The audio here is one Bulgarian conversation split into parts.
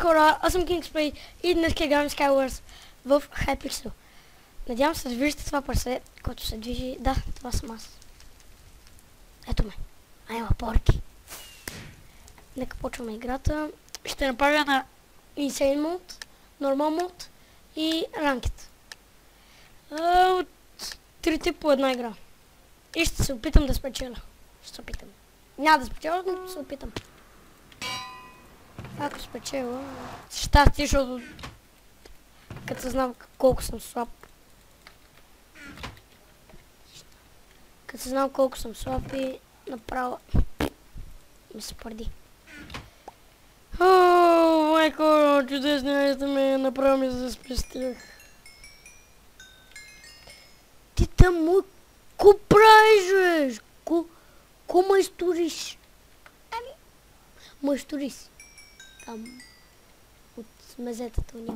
хора, аз съм Kingspray и днес играем Skywars в Hypixel. Надявам се да виждате това парсе, което се движи. Да, това съм аз. Ето ме. Има порки. Нека почваме играта. Ще направя на Insane Mode, Normal Mode и Ranked. От трите по една игра. И ще се опитам да спечеля. Ще се опитам. Няма да спечеля, но се опитам. Ако спечеля, щастие, защото като се знам колко съм слаб. Като се знам колко съм слаб и направо ми се пърди. О, майко, чудесни ме, направо ми се спестях. Ти там мой, ко правиш, бе? Ко майсториш? Ами, майстори си. Там, от мезетата уния.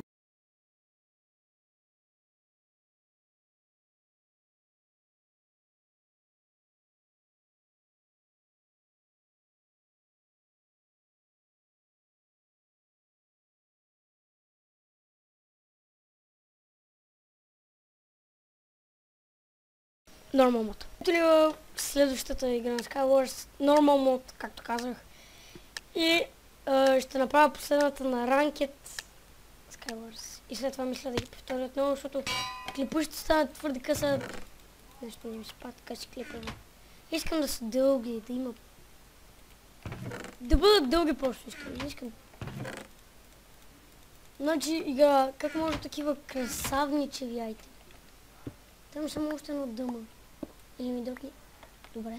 Normal Mode. Ето ли в следващата игра на Skywars, Normal Mode, както казах. И ще направя последната на Ranked Skywars. И след това мисля да ги повторя отново, защото клипа ще станат твърде къса. Нещо не ми се пада, така си клипа. Искам да са дълги, да има... Да бъдат дълги просто искам, не искам. Значи игра, как може такива красавничеви айтеми? Там само още едно дъма. Или ми дълги? Добре.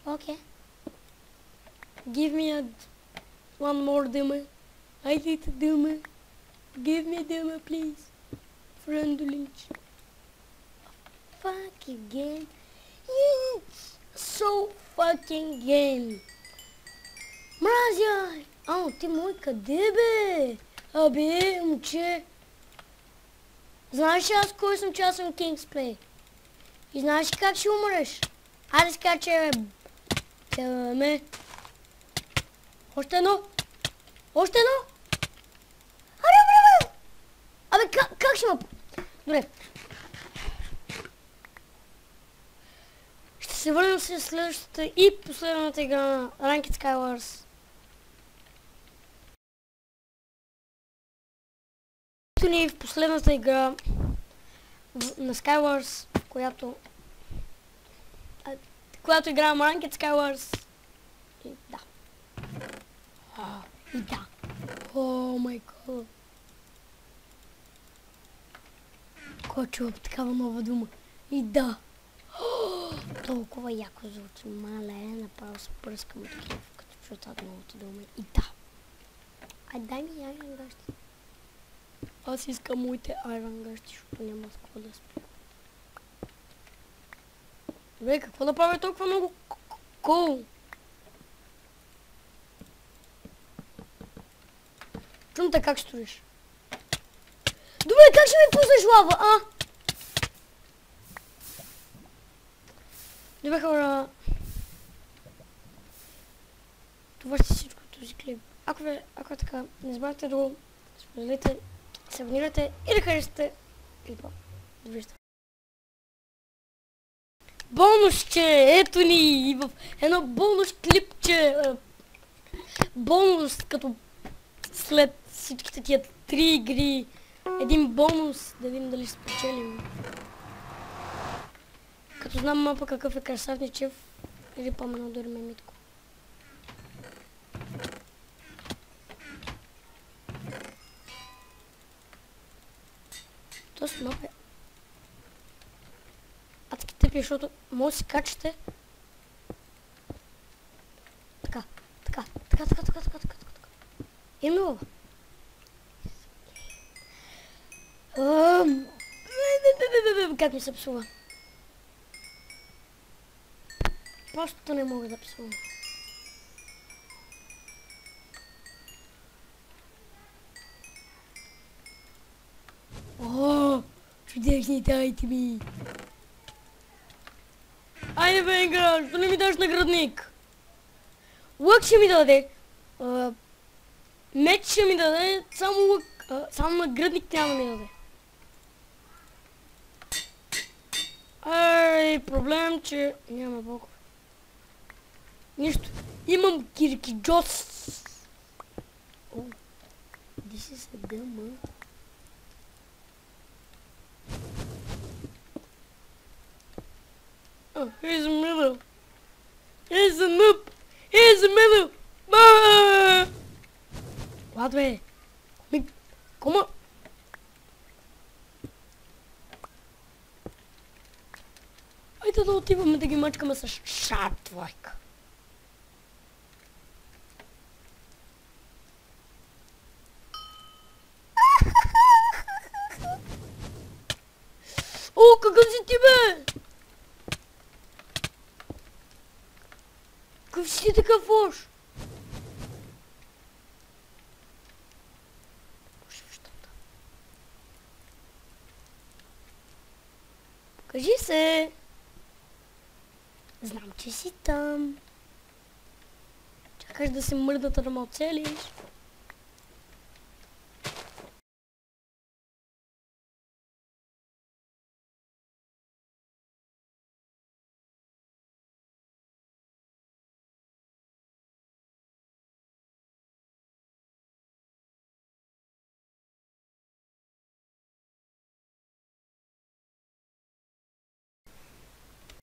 Окей. Give me one more demo. I need a demo. Give me a demo, please. Friendly. Fucking game. So fucking game. Мразя! Ау, ти мой къде бе? Абе, момче. Знаеш ли аз кой съм, че аз съм Kingspray? И знаеш ли как ще умреш? Айде скачай, бе. Тяваме. Още едно! Още едно! Абе, как ще ма... Добре. Ще се върнем с следващата и последната игра на Ranked Skywars. Ето ни в последната игра на Skywars, която играем Ranked Skywars. И да. И да. О май гад. Кой чува такава нова дума? И да. Толкова яко звучи. Мале, направо се пръскам от такива, като чуя тази новата дума. И да. Ай, дай ми айрон гащи. Аз искам моите айрон гащи, защото няма с какво да спя. Добре, какво да правя толкова много кол? Чумта, как строиш? Добре, как ще ми пуснеш лава, а? Добре, хора. Това ще всичко този клип. Ако така, не забравяйте да го споделите, се абонирате и да харесате клипа. Довиждане. Бонусче! Ето ни в едно бонус клипче. Бонус, като след всичките тия 3 игри. Един бонус, да видим дали спечелим. Като знам мапа какъв е красавничев, или по-мено дори ме Митко. Този мапа е адски тъпи, защото може да си качате. Така. И много. Как ми се псува? Просто не мога да псувам. О, чудесните айтеми! Айде бе, игра, защо не ми даш наградник? Лък ще ми даде. Меч ще ми даде, само лък, само нагръдник няма да ми даде. Ай, проблем, че няма блокове. Нищо. Имам киркиджос. О, this is a dumb. Oh, here's a middle. Here's a noob. Here's a middle. Wat бе? Кома? Айде да отиваме да ги мачкаме с шарп двойка. О, какъв си ти, бе? Какъв си ти такъв лош? Покажи се. Знам, че си там. Чакаш да се мърдат, да ме оцелиш.